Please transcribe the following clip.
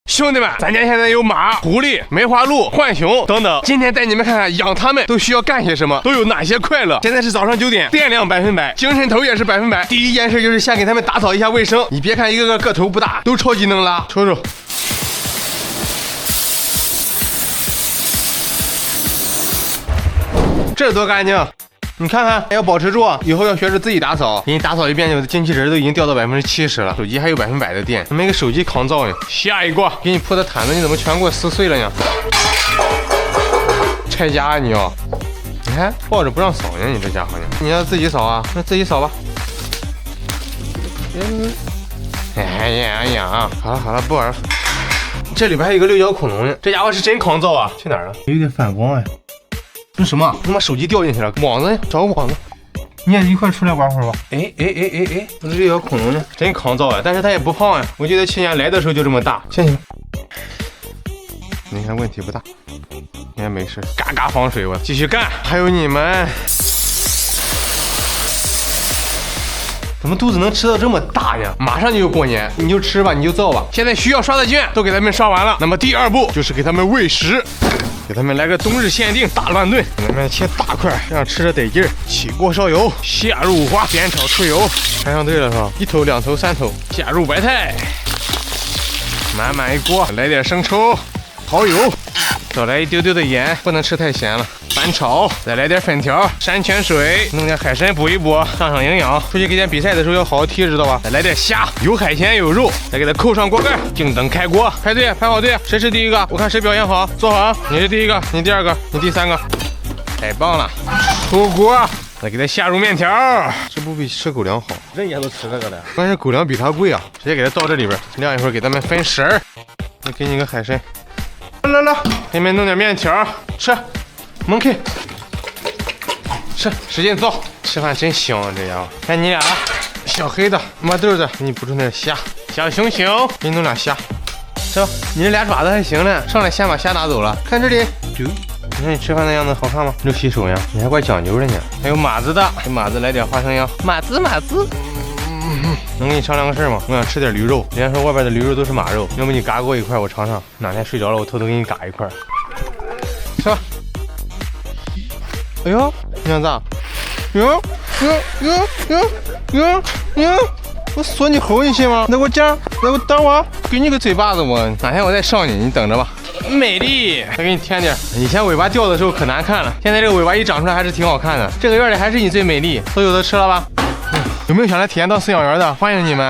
兄弟们，咱家现在有马、狐狸、梅花鹿、浣熊等等。今天带你们看看养它们都需要干些什么，都有哪些快乐。现在是早上9点，电量100%，精神头也是100%。第一件事就是先给他们打扫一下卫生。你别看一个个个头不大，都超级能拉。瞅瞅，这多干净！你看看，要保持住，以后要学着自己打扫。给你打扫一遍，我的精气神都已经掉到70%了，手机还有100%的电，没个手机抗造呢。下一个，给你铺的毯子，你怎么全给我撕碎了呢？拆家啊你要！你看抱着不让扫呢，你这家伙呢？你要自己扫啊？那自己扫吧。哎呀，好了，不玩了。这里边还有个六角恐龙呢，这家伙是真抗造啊！去哪儿了？有点反光哎。这什么？他妈手机掉进去了，网子找个网子，你也一块出来玩会儿吧。哎，这里有恐龙呢，真抗造啊！但是它也不胖呀，我记得去年来的时候就这么大。行，你看问题不大，应该没事，嘎嘎防水，我继续干。还有你们，怎么肚子能吃到这么大呢？马上就有过年，你就吃吧，你就造吧。现在需要刷的券都给他们刷完了，那么第二步就是给他们喂食。给他们来个冬日限定大乱炖，给他们切大块，这样吃着得劲儿。起锅烧油，下入五花，煸炒出油，看上对了是吧？1头、2头、3头，下入白菜，满满一锅，来点生抽、蚝油，少来一丢丢的盐，不能吃太咸了。翻炒，再来点粉条，山泉水，弄点海参补一补，上营养。出去给点比赛的时候要好好踢，知道吧？再来点虾，有海鲜有肉，再给它扣上锅盖，静等开锅。排队，排好队，谁是第一个？我看谁表现好，坐好。你是第一个，你第二个，你第3个，太棒了！出锅，再给它下入面条，这不比吃狗粮好？人家都吃这个了，关键狗粮比它贵啊！直接给它倒这里边，晾一会儿，给它们分食儿。再给你个海参，来，给你们弄点面条吃。猛 K， 吃，使劲造，吃饭真香啊！这家伙，看你俩，小黑的、毛豆的，给你补充点虾，小熊熊，给你弄俩虾，吃吧。你这俩爪子还行呢，上来先把虾拿走了。看这里，你看你吃饭的样子好看吗？又洗手呀，你还怪讲究的呢。还有马子的，给马子来点花生秧，马子。能跟你商量个事吗？我想吃点驴肉，人家说外边的驴肉都是马肉，要不你嘎给我一块，我尝尝。哪天睡着了，我偷偷给你嘎一块，吃吧。哎呦，你想咋？哟，我锁你喉，你信吗？来给我夹，来给我等我，给你个嘴巴子我。哪天我再上你，你等着吧。美丽，再给你添点。以前尾巴掉的时候可难看了，现在这个尾巴一长出来还是挺好看的。这个院里还是你最美丽，都有的吃了吧？有没有想来体验当饲养员的？欢迎你们。